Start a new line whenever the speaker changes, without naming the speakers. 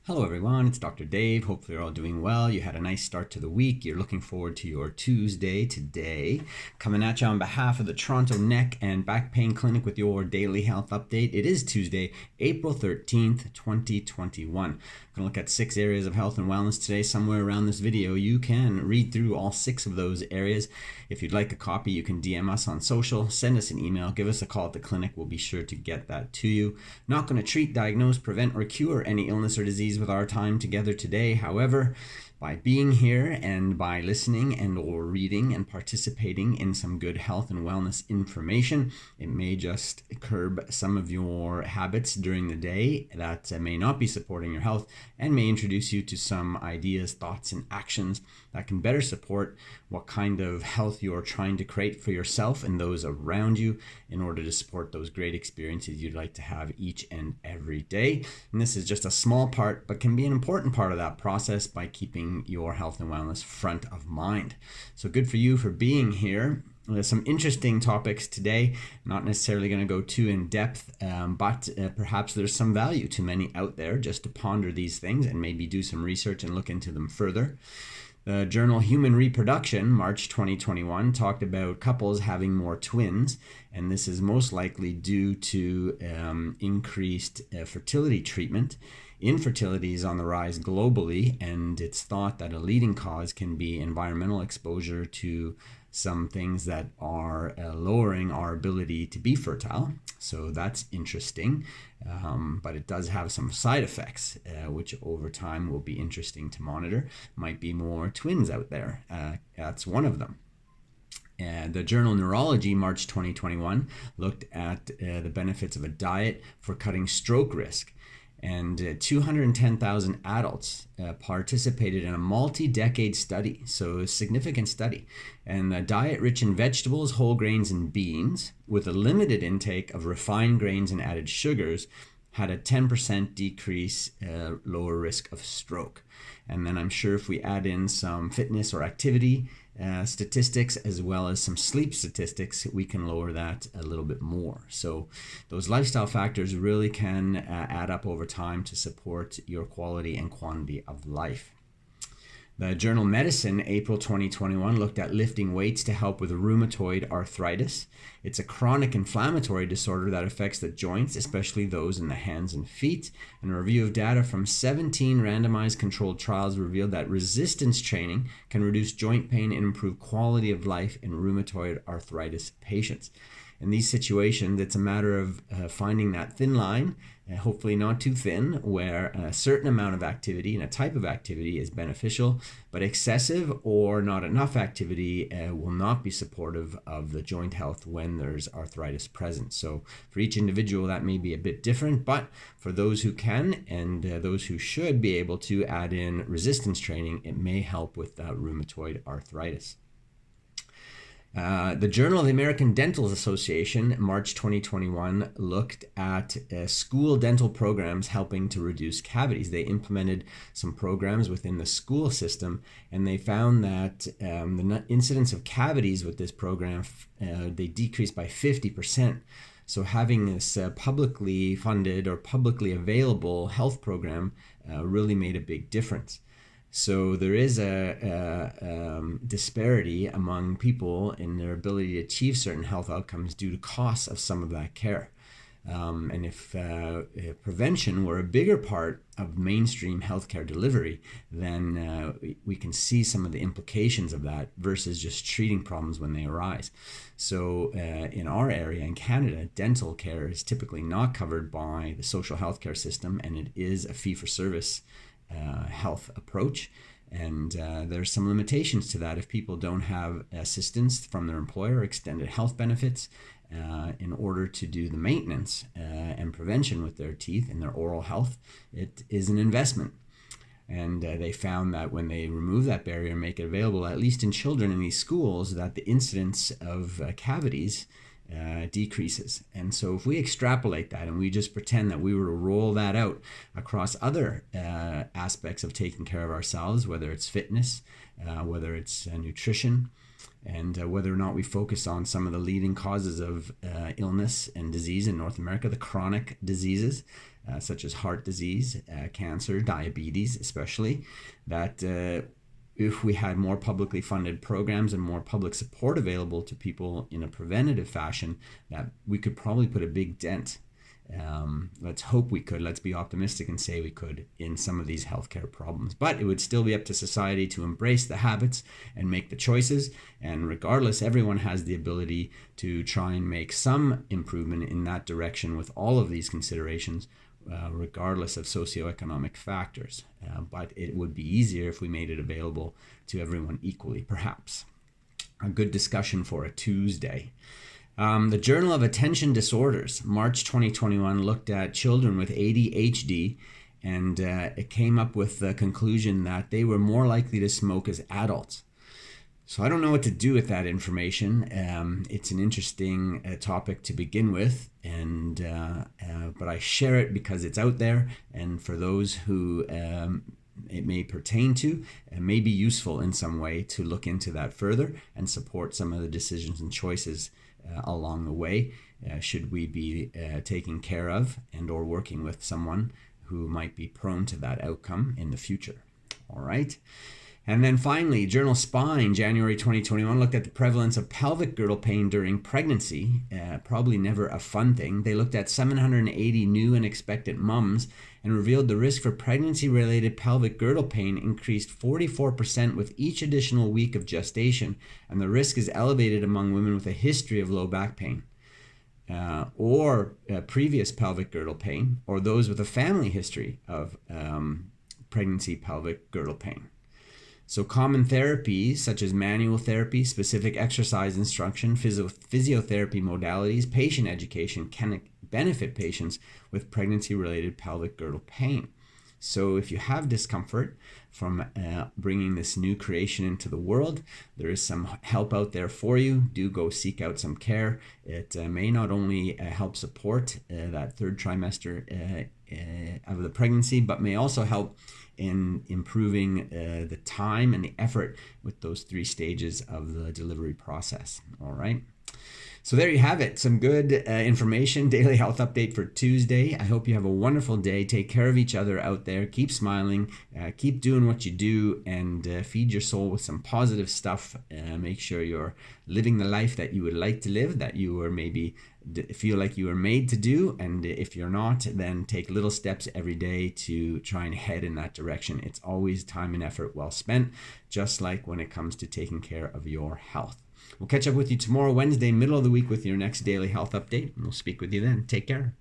Hello everyone, it's Dr. Dave. Hopefully you're all doing well. You had a nice start to the week. You're looking forward to your Tuesday today. Coming at you on behalf of the Toronto Neck and Back Pain Clinic with your daily health update. It is Tuesday, April 13th, 2021. I'm going to look at 6 areas of health and wellness today. Somewhere around this video, you can read through all 6 of those areas. If you'd like a copy, you can DM us on social, send us an email, give us a call at the clinic. We'll be sure to get that to you. Not going to treat, diagnose, prevent, or cure any illness or disease with our time together today. However, by being here and by listening and or reading and participating in some good health and wellness information, it may just curb some of your habits during the day that may not be supporting your health and may introduce you to some ideas, thoughts, and actions that can better support what kind of health you're trying to create for yourself and those around you in order to support those great experiences you'd like to have each and every day. And this is just a small part, but can be an important part of that process by keeping your health and wellness front of mind. So good for you for being here. There's some interesting topics today, not necessarily going to go too in depth, but perhaps there's some value to many out there just to ponder these things and maybe do some research and look into them further. The journal Human Reproduction, March 2021, talked about couples having more twins, and this is most likely due to increased fertility treatment. Infertility is on the rise globally, and it's thought that a leading cause can be environmental exposure to some things that are lowering our ability to be fertile. So that's interesting, but it does have some side effects, which over time will be interesting to monitor. Might be more twins out there. That's one of them. The journal Neurology, March 2021, looked at the benefits of a diet for cutting stroke risk. And 210,000 adults participated in a multi-decade study, so a significant study. And a diet rich in vegetables, whole grains, and beans, with a limited intake of refined grains and added sugars, had a 10% decrease, lower risk of stroke. And then I'm sure if we add in some fitness or activity statistics as well as some sleep statistics, we can lower that a little bit more. So those lifestyle factors really can add up over time to support your quality and quantity of life. The journal Medicine, April 2021, looked at lifting weights to help with rheumatoid arthritis. It's a chronic inflammatory disorder that affects the joints, especially those in the hands and feet. And a review of data from 17 randomized controlled trials revealed that resistance training can reduce joint pain and improve quality of life in rheumatoid arthritis patients. In these situations, it's a matter of finding that thin line, hopefully not too thin, where a certain amount of activity and a type of activity is beneficial, but excessive or not enough activity will not be supportive of the joint health when there's arthritis present. So for each individual, that may be a bit different, but for those who can and those who should be able to add in resistance training, it may help with rheumatoid arthritis. The Journal of the American Dental Association, March 2021, looked at school dental programs helping to reduce cavities. They implemented some programs within the school system, and they found that the incidence of cavities with this program, they decreased by 50%. So having this publicly funded or publicly available health program really made a big difference. So there is a disparity among people in their ability to achieve certain health outcomes due to costs of some of that care. And if prevention were a bigger part of mainstream healthcare delivery, then we can see some of the implications of that versus just treating problems when they arise. So in our area in Canada, dental care is typically not covered by the social healthcare system, and it is a fee-for-service health approach, and there's some limitations to that. If people don't have assistance from their employer, extended health benefits in order to do the maintenance and prevention with their teeth and their oral health, it is an investment. And they found that when they remove that barrier and make it available, at least in children in these schools, that the incidence of cavities decreases. And so if we extrapolate that and we just pretend that we were to roll that out across other aspects of taking care of ourselves, whether it's fitness, whether it's nutrition, and whether or not we focus on some of the leading causes of illness and disease in North America, the chronic diseases, such as heart disease, cancer, diabetes especially, that if we had more publicly funded programs and more public support available to people in a preventative fashion, that we could probably put a big dent. Let's hope we could. Let's be optimistic and say we could in some of these healthcare problems. But it would still be up to society to embrace the habits and make the choices. And regardless, everyone has the ability to try and make some improvement in that direction with all of these considerations, regardless of socioeconomic factors. But it would be easier if we made it available to everyone equally, perhaps. A good discussion for a Tuesday. The Journal of Attention Disorders, March 2021, looked at children with ADHD, and it came up with the conclusion that they were more likely to smoke as adults. So I don't know what to do with that information. It's an interesting topic to begin with, and but I share it because it's out there, and for those who it may pertain to, and may be useful in some way to look into that further and support some of the decisions and choices along the way, should we be taking care of and or working with someone who might be prone to that outcome in the future. All right. And then finally, Journal Spine, January 2021, looked at the prevalence of pelvic girdle pain during pregnancy. Probably never a fun thing. They looked at 780 new and expectant mums and revealed the risk for pregnancy-related pelvic girdle pain increased 44% with each additional week of gestation, and the risk is elevated among women with a history of low back pain or previous pelvic girdle pain, or those with a family history of pregnancy pelvic girdle pain. So common therapies such as manual therapy, specific exercise instruction, physiotherapy modalities, patient education can benefit patients with pregnancy-related pelvic girdle pain. So if you have discomfort from bringing this new creation into the world, there is some help out there for you. Do go seek out some care. It may not only help support that third trimester of the pregnancy, but may also help in improving the time and the effort with those 3 stages of the delivery process. All right. So there you have it. Some good information, daily health update for Tuesday. I hope you have a wonderful day. Take care of each other out there. Keep smiling. Keep doing what you do, and feed your soul with some positive stuff. Make sure you're living the life that you would like to live, that you were maybe feel like you were made to do. And if you're not, then take little steps every day to try and head in that direction. It's always time and effort well spent, just like when it comes to taking care of your health. We'll catch up with you tomorrow, Wednesday, middle of the week, with your next daily health update. And we'll speak with you then. Take care.